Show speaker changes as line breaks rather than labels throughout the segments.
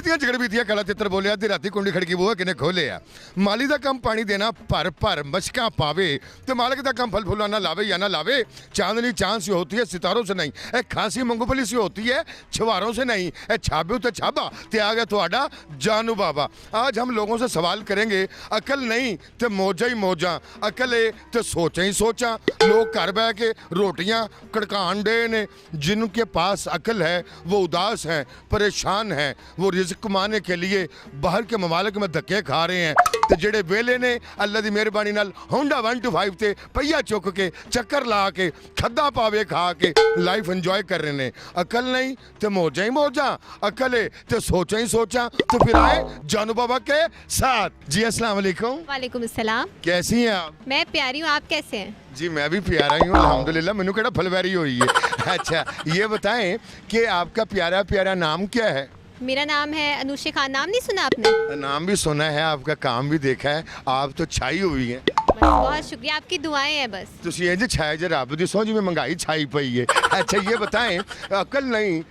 बीतियां झगड़ बीतियां काला तितर बोलिया आधी राती कुंडी खड़की बूहा किने खोले आ माली दा कम पानी देना भर भर मशकां पावे तो मालिक दा कम फल फुलाना लावे या ना लावे चांदनी चांद से होती है सितारों से नहीं ए खांसी मूंगफली से होती है छुहारों से नहीं ए छाबू तो छाबा ते आ गया थोड़ा जानू बाबा। आज हम लोगों से सवाल करेंगे अकल नहीं तो मौजा ही मौजा अकल है तो सोचा ही सोचा। लोग घर बह के रोटियां कड़कान डे ने जिनके पास अकल है वो उदास हैं परेशान हैं वो रिज़्क़ कमाने के लिए बाहर के ममालिक में धक्के खा रहे हैं तो जेड़े वेले ने अल्लाह की मेहरबानी नाल होंडा 125 ते पहिया चुक के चक्कर ला के खद्दा पावे खा के लाइफ एंजॉय कर रहे हैं। अकल नहीं तो मौजा ही मौजा अकल है तो सोचा ही सोचा। तो फिर आए जानू बाबा के साथ। जी अस्सलाम वालेकुम।
वालेकुम अस्सलाम।
कैसी हैं आप?
मैं प्यारी हूँ, आप कैसे हैं?
जी मैं भी प्यारा ही हूँ अल्हम्दुलिल्लाह। मैनू केड़ा फलवैरी हुई है। अच्छा ये बताएं कि आपका प्यारा प्यारा नाम क्या है?
मेरा नाम है अनुशा खान। नाम नहीं सुना आपने?
नाम भी सुना है, आपका काम भी देखा है, आप तो छाई हुई हैं।
बहुत शुक्रिया, आपकी दुआएं हैं बस।
तुसी इंज छाए जे रब दी सौं जिवें महंगाई छाई पई है। अच्छा ये बताएं अकल नहीं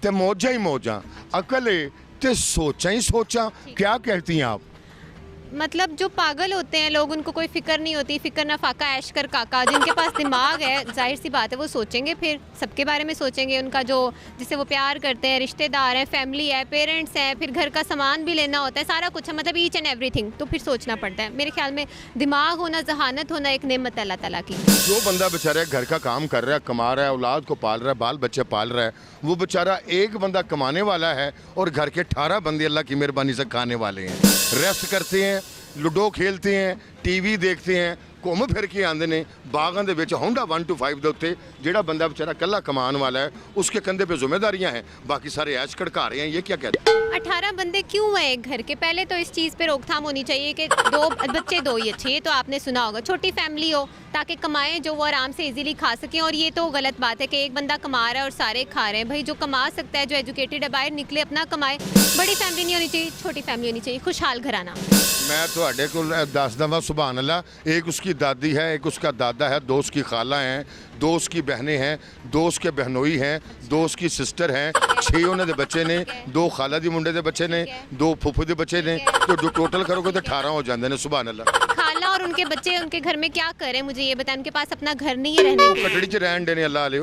ते मौजा ही मौजा अकल है ते सोचा ही सोचा क्या कहती हैं आप?
मतलब जो पागल होते हैं लोग उनको कोई फिक्र नहीं होती, फिक्र ना फाका ऐश कर काका। जिनके पास दिमाग है जाहिर सी बात है वो सोचेंगे, फिर सबके बारे में सोचेंगे। उनका जो जिसे वो प्यार करते हैं, रिश्तेदार हैं, फैमिली है, पेरेंट्स हैं, फिर घर का सामान भी लेना होता है, सारा कुछ है, मतलब ईच एंड एवरीथिंग। तो फिर सोचना पड़ता है। मेरे ख्याल में दिमाग होना, जहानत होना एक नेमत है अल्लाह ताला की।
जो बंदा बेचारा घर का काम कर रहा है, कमा रहा है, औलाद को पाल रहा है, बाल बच्चे पाल रहा है, वो बेचारा एक बंदा कमाने वाला है और घर के 18 बंदे अल्लाह की मेहरबानी से खाने वाले हैं। रेस्ट करते हैं, लूडो खेलते हैं, टीवी देखते हैं, घूम फिर के आते हैं बागां दे विच होंडा 125 के उत्ते। जेड़ा बंदा बेचारा कल्ला कमान वाला है उसके कंधे पे जिम्मेदारियां हैं, बाकी सारे ऐश कड़का रहे हैं। ये क्या कहते हैं?
18 बंदे क्यों हैं एक घर के? पहले तो इस चीज़ पे रोकथाम होनी चाहिए कि 2 बच्चे 2 ही अच्छे। ये तो आपने सुना होगा, छोटी फैमिली हो ताकि कमाएं जो वो आराम से इजीली खा सकें। और ये तो गलत बात है कि एक बंदा कमा रहा है और सारे खा रहे हैं। भाई जो कमा सकता है, जो एजुकेटेड है, बाहर निकले अपना कमाए। बड़ी फैमिली नहीं होनी चाहिए, छोटी फैमिली होनी चाहिए, खुशहाल घराना।
मैं थोड़े को दस दवा सुभान अल्लाह। एक उसकी दादी है, एक उसका दादा है, 2 उसकी खाला हैं, 2 उसकी बहनें हैं, 2 उसके बहनोई हैं, 2 उसकी सिस्टर हैं, 6 उन्होंने दे बच्चे ने, 2 खाला दी मुंडे दे बच्चे ने, 2 फुफू दे बच्चे ने। तो जो टोटल करोगे तो 18 हो जाते हैं। सुभान अल्लाह।
खाला और उनके बच्चे उनके घर में क्या करें मुझे ये बताएं? उनके पास अपना घर नहीं है रहने के लिए।
कटड़ी च रहन देने अल्लाह ले।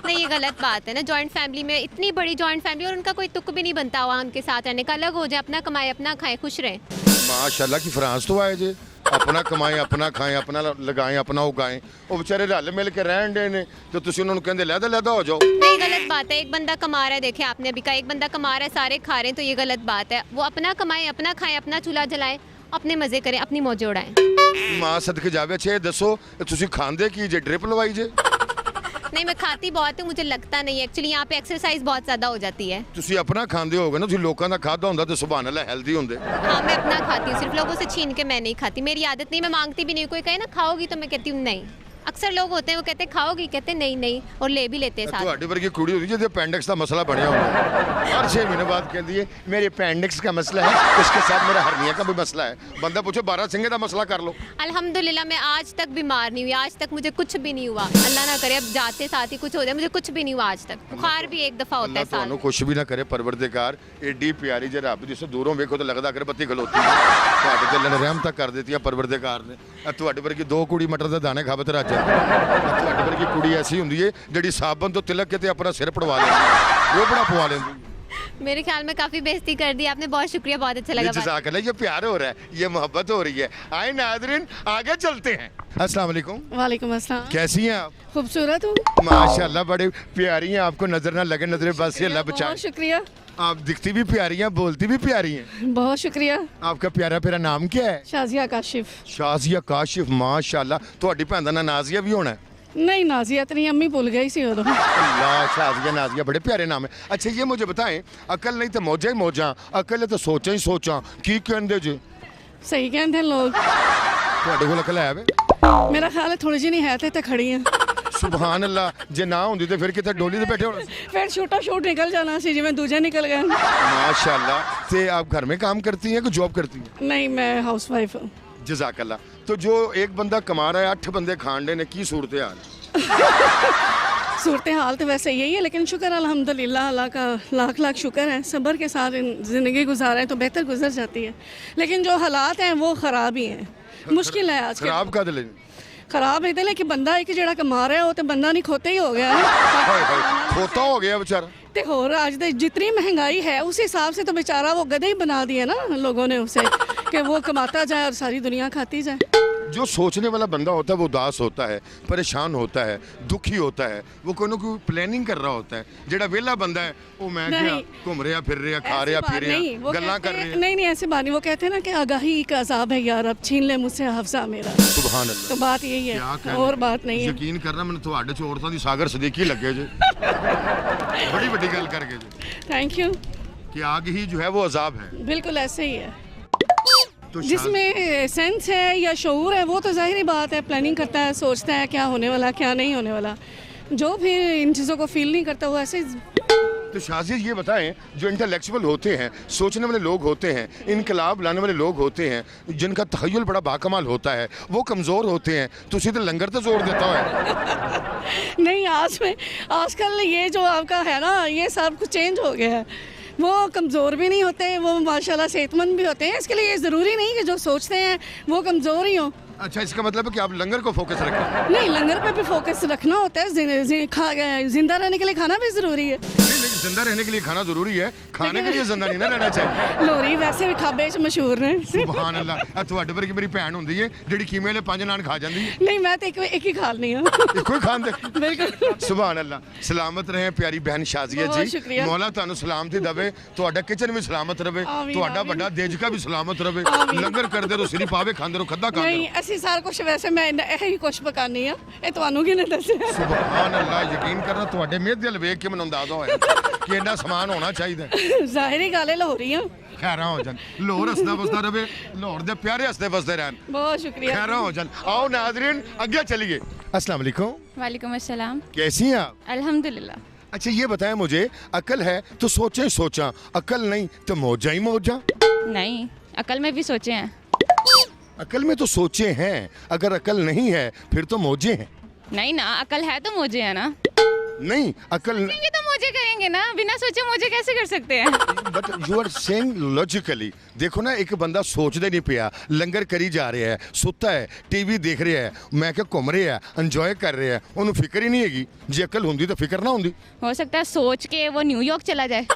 नहीं ये गलत बात है ना। जॉइंट फैमिली में, इतनी बड़ी जॉइंट फैमिली और उनका कोई तुक भी नहीं बनता हुआ उनके साथ रहने का। अलग हो जाए, अपना कमाए अपना खाएं, खुश रहें।
माशाल्लाह की फ्रांस तो आए जे, अपना कमाएं अपना खाएं अपना लगाएं अपना उगाएं। वो बेचारे रल मिल के रहन दे ने तो तुसी उन्होंने कहंदे लैदा हो जाओ।
नहीं गलत बात है। एक बंदा कमा रहा है, देखें आपने अभी कहा, एक बंदा कमा रहा है, सारे खा रहे हैं, तो ये गलत बात है। वो अपना कमाएं अपना खाएं, अपना चूल्हा जलाएं, अपने मजे करें, अपनी मौज उड़ाएं।
मां सदके जावे। छे दसो तुसी खांदे की जे? ड्रिप लवाई जे?
नहीं मैं खाती बहुत है, मुझे लगता नहीं है। एक्चुअली यहाँ पे एक्सरसाइज बहुत ज़्यादा हो जाती है।
तुसी अपना खांदे होगे ना, तुसी लोकां दा खादा हुंदा ते सुभान अल्लाह हेल्दी हुंदे।
हाँ मैं अपना खाती हूँ, सिर्फ लोगों से छीन के मैं नहीं खाती। मेरी आदत नहीं, मैं मांगती भी नहीं। कोई कहे ना खाओगी तो मैं कहती हूँ नहीं। अक्सर लोग होते हैं वो कहते हैं खाओगी, कहते नहीं नहीं, और ले भी लेते हैं साथ।
ਤੁਹਾਡੀ ਵਰਗੀ ਕੁੜੀ ਹੁੰਦੀ ਜਿਹਦੇ अपेंडिक्स ਦਾ मसला ਬਣਿਆ ਹੁੰਦਾ हर 6 महीने बाद कहती है मेरे अपेंडिक्स का मसला है, उसके साथ मेरा हर्निया का भी मसला है। बंदा पूछे 12 सिंगे का मसला कर लो।
अल्हम्दुलिल्लाह मैं आज तक बीमार नहीं हुई, आज तक मुझे कुछ भी नहीं हुआ। अल्लाह ना करे अब जाते साथ ही कुछ हो जाए, मुझे कुछ भी नहीं हुआ आज तक। बुखार भी एक दफ़ा होता है साल में।
कुछ भी ना करे परवरदिगार। एडी प्यारी जे रब जिस दूरों वेखो तो लगता कर बत्ती खलोती है। ਤੁਹਾਡੇ ਤੇ ਅੱਲਾਹ ਨੇ ਰਹਿਮਤ ਕਰ ਦਿੱਤੀ परवरदिगार ने। ਤੁਹਾਡੇ ਵਰਗੀ 2 ਕੁੜੀ ਮਟਰ ਦੇ ਦਾਣੇ ਖਾਵੇ ਤੇ ਰੱਜ। ਤੁਹਾਡੇ ਵਰਗੀ ਕੁੜੀ ऐसी ਹੁੰਦੀ ਏ ਜਿਹੜੀ साबन तो तिलक के ते अपना सिर पड़वा लेंदी, वो बड़ा पवा लेंदी।
मेरे ख्याल में काफ़ी बेइज्जती कर दी आपने, बहुत शुक्रिया, बहुत अच्छा लगा।
जज़ाकल्लाह। ये प्यार हो रहा है, ये मोहब्बत हो रही है। आए नाज़रीन आगे चलते हैं। अस्सलाम वालेकुम।
वालेकुम अस्सलाम।
कैसी हैं आप?
खूबसूरत हूँ
माशाल्लाह, बड़ी प्यारी हैं। आपको नजर ना लगे, नजर बस से अल्लाह बचाए।
बहुत शुक्रिया।
आप दिखती भी प्यारी हैं, बोलती भी प्यारी हैं।
बहुत शुक्रिया।
आपका प्यारा प्यारा नाम क्या है?
शाजिया काशिफ।
शाजिया काशिफ, माशाल्लाह। ਤੁਹਾਡੀ ਭੈਣ ਦਾ ਨਾਂ नाजिया भी होना है?
नहीं नाजिया तेरी अम्मी भूल गई सी उदों।
अल्लाह, शाजिया नाजिया बड़े प्यारे नाम है। अच्छा ये मुझे बताएं, अकल नहीं तो मौजा ही मौजा अकल है तो सोचा ही सोचा की कहंदे जे?
सही कहते हैं लोग।
ਤੁਹਾਡੇ ਕੋਲ अकल है वे?
मेरा ख्याल है थोड़ी जी नहीं है तो खड़ी है।
सुभान अल्लाह। जे ना होंदी तो फिर कितने डोली ते बैठे होने।
फिर छोटा शूट निकल जाना सी जिवें दूजे निकल गए।
माशाल्लाह। ते आप घर में काम करती हैं कि जॉब करती हैं?
नहीं मैं हाउस वाइफ हूँ।
जज़ाकल्लाह। तो जो एक बंदा कमा रहा है 8 बंदे खान डे ने की सूरत हाल?
सूरत हाल तो वैसे यही है, लेकिन शुक्र अल्हम्दुलिल्लाह, अल्लाह का लाख लाख शुक्र है। सब्र के साथ ज़िंदगी गुजारें तो बेहतर गुजर जाती है, लेकिन जो हालात हैं वो ख़राब ही हैं, मुश्किल है आज के।
खराब का दिल
खराब इधर है कि बंदा एक ਜਿਹੜਾ कमा रहा है वो तो बंदा नहीं खोते ही हो गया है।
खोता हो गया बेचारा।
ते होर आज जितनी महंगाई है उस हिसाब से तो बेचारा वो गधे ही बना दिए ना लोगों ने उसे, कि वो कमाता जाए और सारी दुनिया खाती जाए।
जो सोचने वाला बंदा होता है वो उदास होता है, परेशान होता है, दुखी होता है, वो कोई ना कोई प्लानिंग कर रहा होता है। जेड़ा वेला बंदा है वो मैं क्या घूम रहा फिर रहा खा रहा पी रहा गल्ला कर रहा।
नहीं ऐसी बात नहीं, वो कहते हैं ना कि आगाही का अजाब है यार, अब छीन ले मुझसे हफ्जा मेरा।
सुभान अल्लाह।
तो बात यही है और बात नहीं है।
यकीन करना मैंने ਤੁਹਾਡੇ ਚ औरतों दी सागर सदीकी लगे जे बड़ी बड़ी गल करके जे।
Thank you.
कि आग ही जो है वो अजाब है।
बिल्कुल ऐसे ही है।
तो
जिसमें सेंस है या शऊर है वो तो जाहिर बात है, प्लानिंग करता है, सोचता है क्या होने वाला क्या नहीं होने वाला। जो फिर इन चीज़ों को फील नहीं करता वो ऐसे।
तो शाज़िया ये बताएं, जो इंटेलेक्चुअल होते हैं, सोचने वाले लोग होते हैं, इनकलाब लाने वाले लोग होते हैं, जिनका तखय्युल बड़ा बाकमाल होता है, वो कमज़ोर होते हैं, तो सीधे लंगर तो जोर देता है।
नहीं आजकल ये जो आपका है ना, ये सब कुछ चेंज हो गया है। वो कमज़ोर भी नहीं होते, वो माशाल्लाह सेहतमंद भी होते हैं। इसके लिए ये ज़रूरी नहीं कि जो सोचते हैं वो कमज़ोर ही हों।
अच्छा, इसका मतलब है कि आप लंगर को फोकस रखें।
नहीं, लंगर पे भी फोकस रखना होता है। जिंदा रहने के लिए खाना भी ज़रूरी है।
लेकिन जिंदा रहने के लिए खाना ज़रूरी है, खाने के लिए जिंदा नहीं ना रहना चाहिए।
लोरी वैसे भी खाबे च मशहूर ने।
सुभान अल्लाह। ਤੁਹਾਡੇ ਵਰਗੀ ਮੇਰੀ ਭੈਣ ਹੁੰਦੀ ਹੈ ਜਿਹੜੀ ਕੀਮੇ ਵਾਲੇ 5 ਨਾਨ ਖਾ ਜਾਂਦੀ ਹੈ।
नहीं मैं तो एक ही खा ली हूँ।
ਇੱਕੋ ਹੀ ਖਾਂਦੇ।
बिल्कुल।
ਸੁਭਾਨ ਅੱਲਾਹ। ਸਲਾਮਤ ਰਹੇ ਪਿਆਰੀ ਬਹਿਨ ਸ਼ਾਜ਼ੀਆ
ਬਹੁਤ
ਜੀ।
ਸ਼ੁਕਰੀਆ।
ਮੌਲਾ ਤੁਹਾਨੂੰ ਸਲਾਮਤੀ ਦੇਵੇ, ਤੁਹਾਡਾ ਕਿਚਨ ਵੀ ਸਲਾਮਤ ਰਵੇ,
ਆਮੀਨ,
ਤੁਹਾਡਾ
ਆਮੀਨ।
ਵੱਡਾ ਦੇਜਕਾ ਵੀ ਸਲਾਮਤ ਰਵੇ,
ਆਮੀਨ।
ਲੰਗਰ ਕਰਦੇ ਰਹੋ, ਸਿਰੀ ਪਾਵੇ ਖਾਂਦੇ ਰਹੋ, ਖੱਦਾ ਖਾਂਦੇ
नहीं
ਰਹੋ।
ਅਸੀਂ ਸਾਰਾ ਕੁਝ ਵੈਸੇ ਮੈਂ ਇਹੀ ਕੁਝ ਪਕਾਨੀ ਆ, ਇਹ ਤੁਹਾਨੂੰ ਕਿਹਨੇ ਦੱਸਿਆ?
ਸੁਭਾਨ ਅੱਲਾਹ। ਯਕੀਨ ਕਰਨਾ ਤੁਹਾਡੇ ਮਿਹਦੇ ਵੱਲ ਵੇਖ ਕੇ ਮੈਨੂੰ ਅੰਦਾਜ਼ਾ ਹੋਇਆ ਕਿ ਇੰਨਾ ਸਮਾਨ ਹੋਣਾ ਚਾਹੀਦਾ।
ਜ਼ਾਹਿਰੀ ਗੱਲ ਹੈ ਲਾਹੌਰੀ ਆ।
ਖੈਰਾਂ ਹੋ ਜਾਣ, ਲਾਹੌਰ ਹੱਸਦਾ ਵਸਦਾ ਰਵੇ, ਲਾਹੌਰ ਦੇ ਪਿਆਰੇ ਹੱਸਦੇ ਵਸਦੇ ਰਹਿਣ।
बहुत शुक्रिया।
खैरा हो जान। आओ नाजरीन आगे चलिए। अस्सलाम वालेकुम।
वालेकुम अस्सलाम।
कैसी हैं आप?
अल्हम्दुलिल्लाह।
अच्छा ये बताएं मुझे, अकल है तो सोचें सोचा, अकल नहीं तो मौजा ही मौजा।
नहीं, अकल में भी सोचे हैं।
अकल में तो सोचे हैं, अगर अकल नहीं है फिर तो मौजे हैं।
नहीं ना, अकल है तो मुझे है ना।
नहीं अकल
ये तो मुझे करेंगे ना, बिना सोचे मुझे कैसे कर सकते हैं?
But you are saying logically. देखो ना, एक बंदा सोचते नहीं पिया, लंगर करी जा रहा है, सुता है, टीवी देख रहा है, मैं क्या घूम रहा है, इंजॉय कर रहा है, उन्हें फिक्र ही नहीं हैगी। जे अकल होंदी तो फिक्र ना होंदी।
हो सकता है सोच के वो न्यूयॉर्क चला जाए,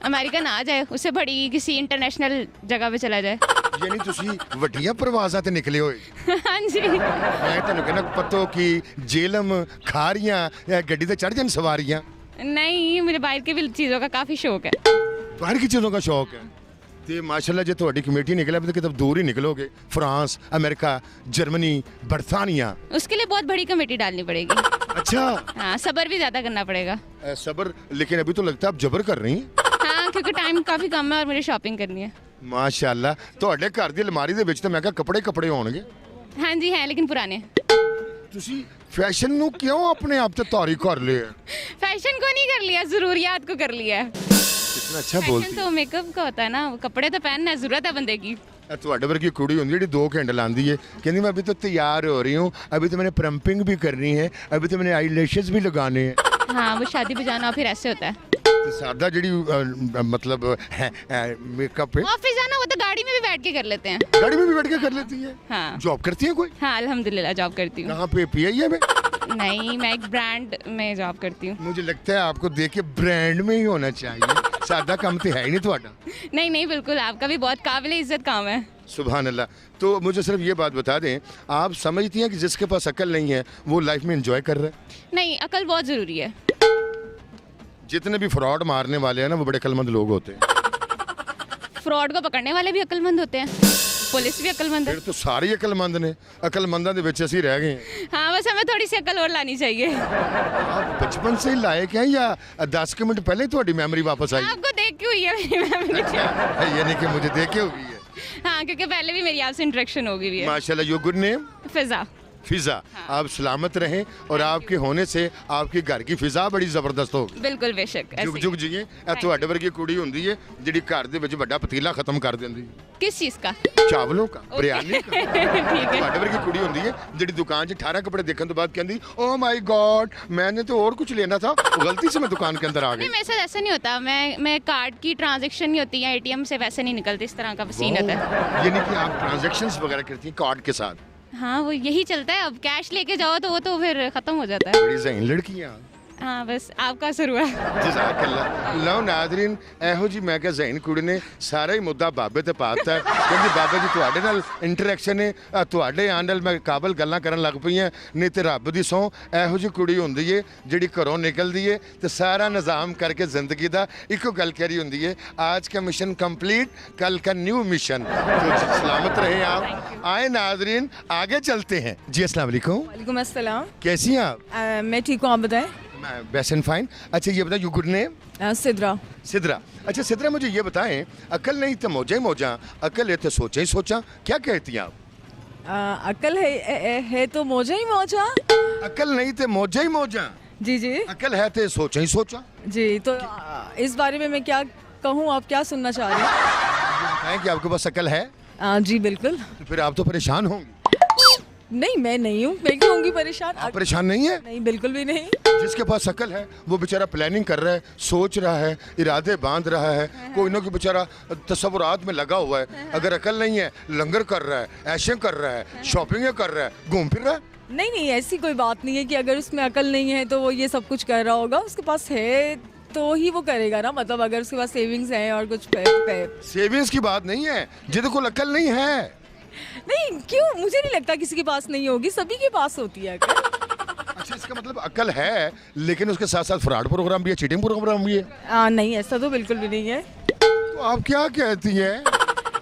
अमेरिका ना जाए, उससे बड़ी किसी इंटरनेशनल जगह पे चला जाए।
यानी ਤੁਸੀਂ ਵੱਡੀਆਂ ਪ੍ਰਵਾਜ਼ਾਂ ਤੇ ਨਿਕਲੇ ਹੋਏ।
हाँ जी।
ਮੈਂ ਤੁਹਾਨੂੰ ਕਹਿੰਦਾ ਪਤੋ ਕਿ ਜੇਲਮ ਖਾਰੀਆਂ ਗੱਡੀ ਤੇ ਚੜ ਜਾਣ ਸਵਾਰੀਆਂ।
नहीं, मेरे बाहर की भी चीज़ों का काफ़ी शौक है।
बाहर की चीज़ों का शौक है। ਤੇ ਮਾਸ਼ਾਅੱਲਾ ਜੇ ਤੁਹਾਡੀ ਕਮੇਟੀ ਨਿਕਲੇ ਤਾਂ ਕਿਤੇ ਦੂਰ ਹੀ ਨਿਕਲੋਗੇ, फ्रांस, अमेरिका, जर्मनी, बरतानिया।
उसके लिए बहुत बड़ी कमेटी डालनी पड़ेगी।
अच्छा।
हाँ, सब्र भी ज़्यादा करना पड़ेगा।
सब्र, लेकिन अभी तो लगता है आप जबर कर रही हैं।
हाँ, क्योंकि टाइम काफ़ी कम है और मुझे शॉपिंग करनी है।
ਮਾਸ਼ਾਅੱਲਾ। ਤੁਹਾਡੇ ਘਰ ਦੀ ਅਲਮਾਰੀ ਦੇ ਵਿੱਚ ਤਾਂ ਮੈਂ ਕਿਹਾ ਕੱਪੜੇ ਹੋਣਗੇ।
हाँ जी, हैं लेकिन पुराने।
ਤੁਸੀਂ ਫੈਸ਼ਨ ਨੂੰ ਕਿਉਂ ਆਪਣੇ ਆਪ ਤੇ ਤਾਰੀ ਕਰ ਲਿਆ?
फैशन को नहीं कर लिया, ज़रूरियात को कर लिया।
कितना अच्छा
फैशन
बोलती
तो मेकअप का होता है ना, कपड़े तो पहनना है, ज़रूरत है बंदे की।
है। ਤੁਹਾਡੇ ਵਰਗੀ ਕੁੜੀ ਹੁੰਦੀ ਜਿਹੜੀ 2 ਘੰਟੇ ਲਾਂਦੀ ਹੈ, ਕਹਿੰਦੀ मैं अभी तो तैयार हो रही हूँ, अभी तो मैंने प्रम्पिंग भी करनी है, अभी तो मैंने आई लैशेस भी लगाने हैं।
हाँ, वो शादी पे जाना फिर ऐसे होता है।
ਤੇ ਸਾਦਾ ਜਿਹੜੀ मतलब मेकअप है,
ऑफिस जाना वो तो गाड़ी में भी बैठ के कर लेते हैं।
गाड़ी में भी बैठ के कर लेती है।
हाँ।
जॉब करती है कोई?
हाँ, अल्हम्दुलिल्लाह जॉब करती हूँ।
कहाँ पे? PIA में?
नहीं, मैं एक ब्रांड में जॉब करती हूँ।
मुझे लगता है आपको देख के ब्रांड में ही होना चाहिए। सादा काम तो है ही नहीं ਤੁਹਾਡਾ।
नहीं नहीं, बिल्कुल, आपका भी बहुत काबिल इज्जत काम है।
सुभान अल्लाह। तो मुझे सिर्फ ये बात बता दें, आप समझती हैं कि जिसके पास अकल नहीं है वो लाइफ में एंजॉय कर रहा है?
नहीं, अकल बहुत ज़रूरी है।
जितने भी फ्रॉड मारने वाले हैं ना वो बड़े अकलमंद लोग होते हैं।
फ्रॉड को पकड़ने वाले भी अक्लमंद होते हैं, पुलिस भी अक्लमंद है।
फिर तो सारे ही अकलमंद ने। अकलमंदा ਦੇ ਵਿੱਚ ਅਸੀਂ ਰਹਿ ਗਏ हैं।
हाँ, बस हमें थोड़ी सी अकल और लानी चाहिए।
आप बचपन से ही लायक हैं या 10 के मिनट पहले ही ਤੁਹਾਡੀ मेमोरी वापस आई?
आपको देख के हुई है मेरी memory।
यानी कि मुझे देख के हुई है।
हाँ, क्योंकि पहले भी मेरी आपसे इंटरेक्शन हो गई हुई है।
माशाल्लाह। Your good name?
Fiza.
Fiza आप सलामत रहें और आपके होने से आपके घर की फिजा बड़ी ਜ਼ਬਰਦਸਤ ਹੋਗੀ।
बिल्कुल बेशक ऐसे
ਜੁਗ
ही।
ਜੁਗ ਜੀਏ ਇਹ ਤੁਹਾਡੇ ਵਰਗੀ ਕੁੜੀ ਹੁੰਦੀ ਹੈ ਜਿਹੜੀ ਘਰ ਦੇ ਵਿੱਚ ਵੱਡਾ ਪਤੀਲਾ ਖਤਮ ਕਰ ਦਿੰਦੀ ਹੈ
किस चीज़ का?
ਚਾਵਲੋਂ का ਬਿਰਿਆਨੀ का
ठीक है।
ਤੁਹਾਡੇ ਵਰਗੀ ਕੁੜੀ ਹੁੰਦੀ ਹੈ ਜਿਹੜੀ ਦੁਕਾਨ 'ਚ 18 ਕੱਪੜੇ ਦੇਖਣ ਤੋਂ ਬਾਅਦ ਕਹਿੰਦੀ ਓ ਮਾਈ गॉड मैंने तो और कुछ लेना था गलती से मैं दुकान के अंदर आ
नहीं
गई।
मेरे साथ ऐसा नहीं होता, मैं कार्ड की ट्रांजैक्शन नहीं होती या एटीएम से वैसे नहीं निकलते, इस तरह का सीन होता है।
यानी कि आप ट्रांजैक्शंस वगैरह करती हैं कार्ड के साथ।
हाँ वो यही चलता है, अब कैश लेके जाओ तो वो तो फिर ख़त्म हो जाता है।
बड़ी ज़हीन लड़कियाँ।
हाँ बस आपका असर हुआ।
ਜਜ਼ਾਕੱਲਾ ਲਓ ਨਾਜ਼ਰੀਨ ਇਹੋ ਜੀ ਮੈਂ ਕਿਹਾ ਜ਼ਹੀਨ ਕੁੜੀ ਨੇ ਸਾਰਾ ਹੀ ਮੁੱਦਾ ਬਾਬੇ ਤੇ ਪਾਤਾ ਕਹਿੰਦੀ ਬਾਬਾ ਜੀ ਤੁਹਾਡੇ ਨਾਲ ਇੰਟਰੈਕਸ਼ਨ ਹੈ ਤੁਹਾਡੇ ਆਉਣ ਨਾਲ ਮੈਂ ਕਾਬਲ ਗੱਲਾਂ ਕਰਨ ਲੱਗ ਪਈਆਂ ਨਹੀਂ ਤੇ ਰੱਬ ਦੀ ਸਹੁੰ ਇਹੋ ਜੀ ਕੁੜੀ ਹੁੰਦੀ ਏ ਜਿਹੜੀ ਘਰੋਂ ਨਿਕਲਦੀ ਏ ਤੇ ਸਾਰਾ ਨਿਜ਼ਾਮ ਕਰਕੇ ਜ਼ਿੰਦਗੀ ਦਾ ਇੱਕੋ ਗੱਲ ਕਰੀ ਹੁੰਦੀ ਏ आज का मिशन कंप्लीट कल का न्यू मिशन। तो सलामत रहे आप। आए नाजरीन आगे चलते हैं जी। अस्सलाम वालेकुम।
वालेकुम अस्सलाम।
कैसी हैं आप?
मैं ठीक हूँ, आप बताएं।
मैं बेस्ट एंड फाइन। अच्छा ये बताओ you good name?
Sidra.
Sidra. अच्छा सिद्रा मुझे ये बताएं अकल नहीं तो मौजा ही मौजा अकल है तो सोचा ही सोचा क्या कहती हैं आप?
अकल है तो मौजा ही मौजा।
अकल नहीं तो मौजा ही मौजा
जी जी
अकल है तो सोचा ही सोचा।
जी तो इस बारे में मैं क्या कहूँ, आप क्या सुनना चाह रहे हैं?
बताएं कि आपके पास अकल है
जी बिल्कुल।
तो फिर आप तो परेशान होंगी।
नहीं मैं नहीं हूँ, मैं क्यों होंगी परेशान?
आप परेशान नहीं है?
नहीं बिल्कुल भी नहीं।
जिसके पास अकल है वो बेचारा प्लानिंग कर रहा है सोच रहा है इरादे बांध रहा है कोई ना कोई बेचारा तस्वुरात में लगा हुआ है। अगर अकल नहीं है लंगर कर रहा है ऐशें कर रहा है शॉपिंग कर रहा है घूम फिर रहा है।
नहीं नहीं ऐसी कोई बात नहीं है कि अगर उसमें अकल नहीं है तो वो ये सब कुछ कर रहा होगा। उसके पास है तो ही वो करेगा ना, मतलब अगर उसके पास सेविंग्स हैं और कुछ
सेविंग्स की बात नहीं है जिसको कोई अकल नहीं है।
नहीं क्यों, मुझे नहीं लगता किसी के पास नहीं होगी, सभी के पास होती है अकल।
अच्छा इसका मतलब अकल है लेकिन उसके साथ साथ फ्रॉड प्रोग्राम भी है चीटिंग प्रोग्राम भी है।
नहीं ऐसा तो बिल्कुल भी नहीं है।
तो आप क्या कहती हैं?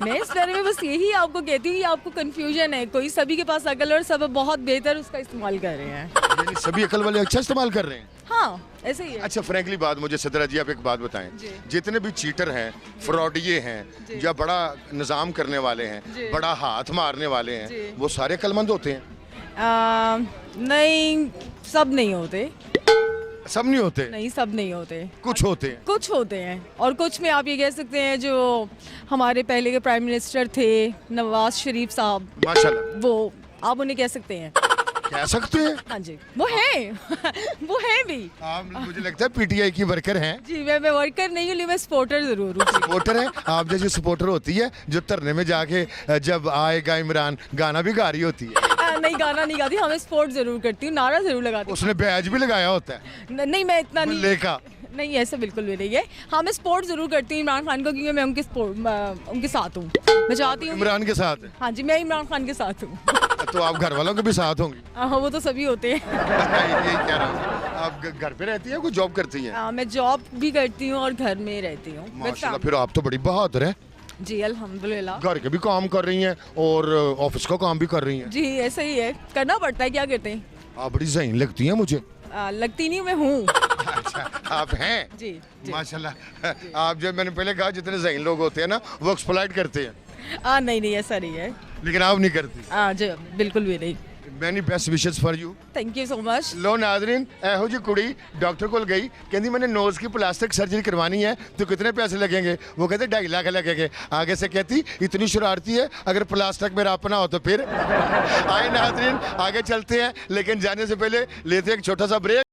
मैं इस बारे में बस यही आपको कहती हूँ कि आपको कंफ्यूजन है, कोई सभी के पास अकल और सब बहुत बेहतर उसका इस्तेमाल कर रहे हैं।
यानी सभी अकल वाले अच्छा इस्तेमाल कर रहे हैं।
हाँ ऐसे ही है।
अच्छा फ्रैंकली बात मुझे सिद्रा जी आप एक बात बताएं
जी।
जितने भी चीटर हैं फ्रॉडिये हैं या बड़ा निज़ाम करने वाले हैं
जी।
बड़ा हाथ मारने वाले
जी।
हैं वो सारे अक्लमंद होते हैं?
नहीं सब नहीं होते।
सब नहीं होते?
नहीं सब नहीं होते,
कुछ होते हैं।
कुछ होते हैं। और कुछ में आप ये कह सकते हैं जो हमारे पहले के प्राइम मिनिस्टर थे नवाज शरीफ साहब,
माशाल्लाह
वो आप उन्हें कह सकते हैं।
कह सकते हैं?
हाँ जी वो है वो है भी।
आप मुझे लगता है पीटीआई की वर्कर हैं।
जी मैं वर्कर नहीं हूँ लेकिन मैं सपोर्टर ज़रूर हूँ।
सपोर्टर है आप जैसी सपोर्टर होती है जो धरने में जाके जब आएगा इमरान गाना भी गा रही होती है।
नहीं गाना नहीं गाती, हमें सपोर्ट ज़रूर करती हूँ, नारा ज़रूर लगाती हूँ।
उसने बैज भी लगाया होता है
नहीं मैं इतना नहीं,
लेखा
नहीं ऐसा बिल्कुल भी नहीं है। हाँ मैं सपोर्ट ज़रूर करती हूँ इमरान खान को क्योंकि मैं उनके साथ हूँ। मैं चाहती हूँ
इमरान के साथ है।
हाँ जी मैं इमरान खान के साथ हूँ।
तो आप घर वालों के भी साथ होंगी?
हाँ वो तो सभी होते हैं।
यही कह रहा हूँ। आप घर पे रहती हैं कोई जॉब करती हैं?
मैं जॉब भी करती हूँ और घर में रहती हूँ।
माशाल्लाह फिर आप तो बड़ी बहादुर है।
जी अल्हम्दुलिल्लाह।
घर के भी काम कर रही हैं और ऑफिस का काम भी कर रही हैं।
जी ऐसा ही है, करना पड़ता है, क्या करते हैं।
आप बड़ी ज़हीन लगती हैं मुझे।
लगती नहीं मैं हूँ।
अच्छा आप हैं?
जी, जी।
माशाल्लाह आप जो मैंने पहले कहा जितने ज़हीन लोग होते हैं ना वो एक्सप्लॉइट करते हैं।
नहीं नहीं ऐसा नहीं है।
लेकिन आप नहीं करती।
जी बिल्कुल भी नहीं।
Many best wishes for you.
Thank you so much.
लो नाजरीन ਇਹੋ जी कुड़ी डॉक्टर को गई कहती मैंने नोज़ की प्लास्टिक सर्जरी करवानी है तो कितने पैसे लगेंगे? वो कहते 2.5 लाख लगेंगे। आगे से कहती इतनी शरारती है अगर प्लास्टिक मेरा अपना हो तो फिर। आए नाजरीन आगे चलते हैं लेकिन जाने से पहले लेते हैं एक छोटा सा ब्रेक।